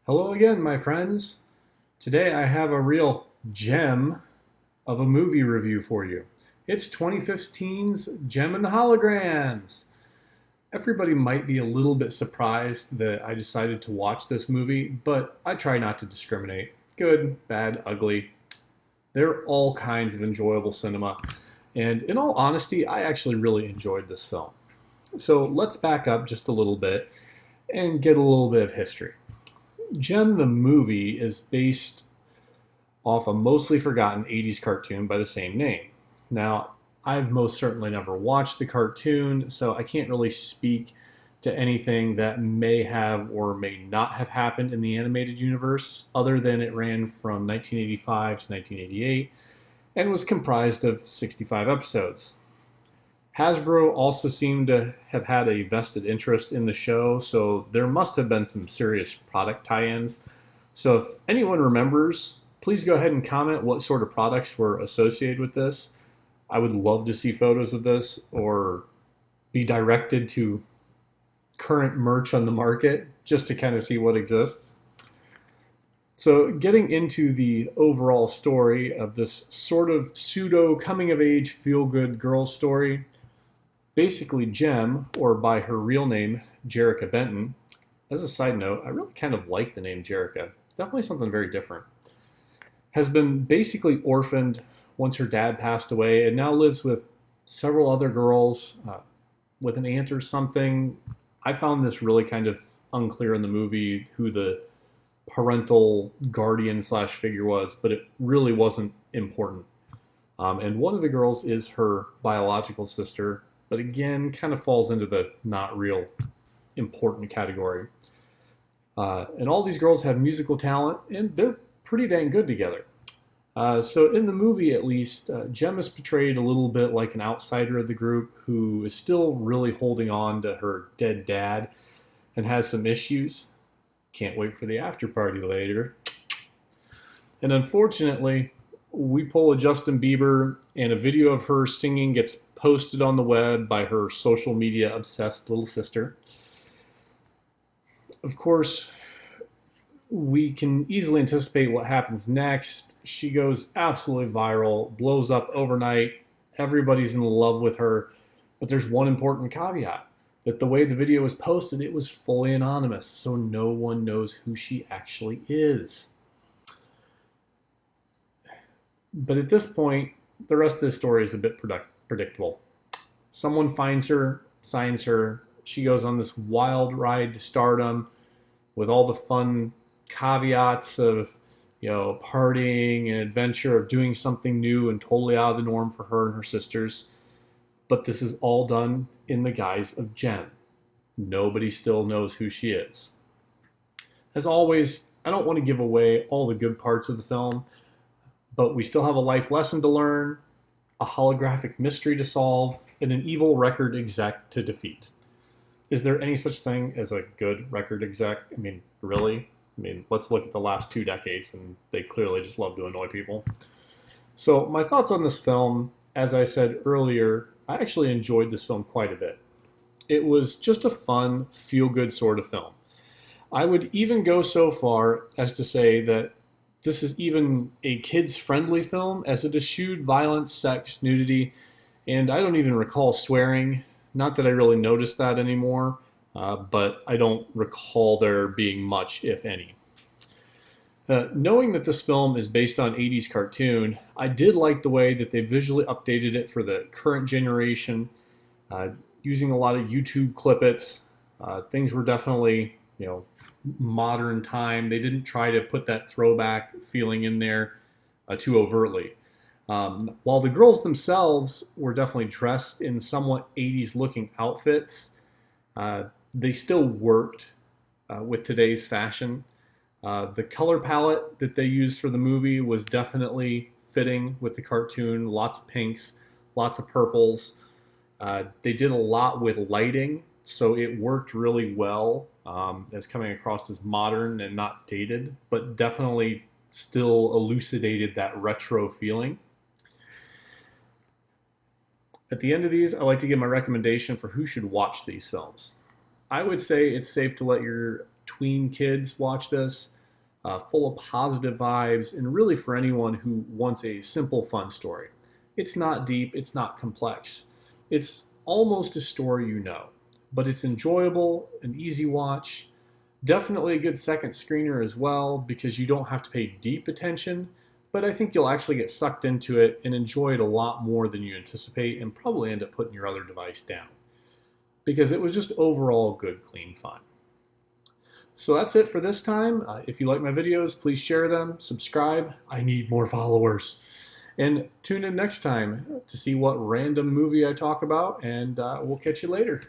Hello again, my friends. Today I have a real gem of a movie review for you. It's 2015's Gem and the Holograms. Everybody might be a little bit surprised that I decided to watch this movie, but I try not to discriminate. Good, bad, ugly. They're all kinds of enjoyable cinema. And in all honesty, I actually really enjoyed this film. So let's back up just a little bit and get a little bit of history. Gem the movie is based off a mostly forgotten 80s cartoon by the same name. Now, I've most certainly never watched the cartoon, so I can't really speak to anything that may have or may not have happened in the animated universe, other than it ran from 1985 to 1988 and was comprised of 65 episodes. Hasbro also seemed to have had a vested interest in the show, so there must have been some serious product tie-ins. So if anyone remembers, please go ahead and comment what sort of products were associated with this. I would love to see photos of this or be directed to current merch on the market just to kind of see what exists. So getting into the overall story of this sort of pseudo coming-of-age feel-good girl story, basically, Gem, or by her real name, Jerrica Benton. As a side note, I really kind of like the name Jerrica. Definitely something very different. Has been basically orphaned once her dad passed away and now lives with several other girls, with an aunt or something. I found this really kind of unclear in the movie who the parental guardian slash figure was, but it really wasn't important. And one of the girls is her biological sister, but again, kind of falls into the not real important category. And all these girls have musical talent, and they're pretty dang good together. So in the movie, at least, Gem is portrayed a little bit like an outsider of the group who is still really holding on to her dead dad and has some issues. Can't wait for the after party later. And unfortunately, we pull a Justin Bieber, and a video of her singing gets posted on the web by her social media obsessed little sister. Of course, we can easily anticipate what happens next. She goes absolutely viral, blows up overnight. Everybody's in love with her. But there's one important caveat that the way the video was posted, it was fully anonymous, so no one knows who she actually is. But at this point, the rest of the story is a bit predictable. Someone finds her, signs her. She goes on this wild ride to stardom with all the fun caveats of, partying and adventure, of doing something new and totally out of the norm for her and her sisters. But this is all done in the guise of Gem. Nobody still knows who she is. As always, I don't want to give away all the good parts of the film, but we still have a life lesson to learn, a holographic mystery to solve, and an evil record exec to defeat. Is there any such thing as a good record exec? I mean, really? Let's look at the last 2 decades, and they clearly just love to annoy people. So my thoughts on this film, as I said earlier, I actually enjoyed this film quite a bit. It was just a fun, feel-good sort of film. I would even go so far as to say that this is even a kids-friendly film, as it eschewed violence, sex, nudity, and I don't even recall swearing. Not that I really noticed that anymore, but I don't recall there being much, if any. Knowing that this film is based on an 80s cartoon, I did like the way that they visually updated it for the current generation, using a lot of YouTube clippets. Things were definitely, modern time. They didn't try to put that throwback feeling in there too overtly. While the girls themselves were definitely dressed in somewhat 80s looking outfits, they still worked with today's fashion. The color palette that they used for the movie was definitely fitting with the cartoon. Lots of pinks, lots of purples. They did a lot with lighting, so it worked really well as coming across as modern and not dated, but definitely still elucidated that retro feeling. At the end of these, I like to give my recommendation for who should watch these films. I would say it's safe to let your tween kids watch this. Full of positive vibes, and really for anyone who wants a simple, fun story. It's not deep, it's not complex. It's almost a story you know, but it's enjoyable, an easy watch. Definitely a good second screener as well because you don't have to pay deep attention, but I think you'll actually get sucked into it and enjoy it a lot more than you anticipate and probably end up putting your other device down because it was just overall good, clean fun. So that's it for this time. If you like my videos, please share them, subscribe. I need more followers. And tune in next time to see what random movie I talk about, and we'll catch you later.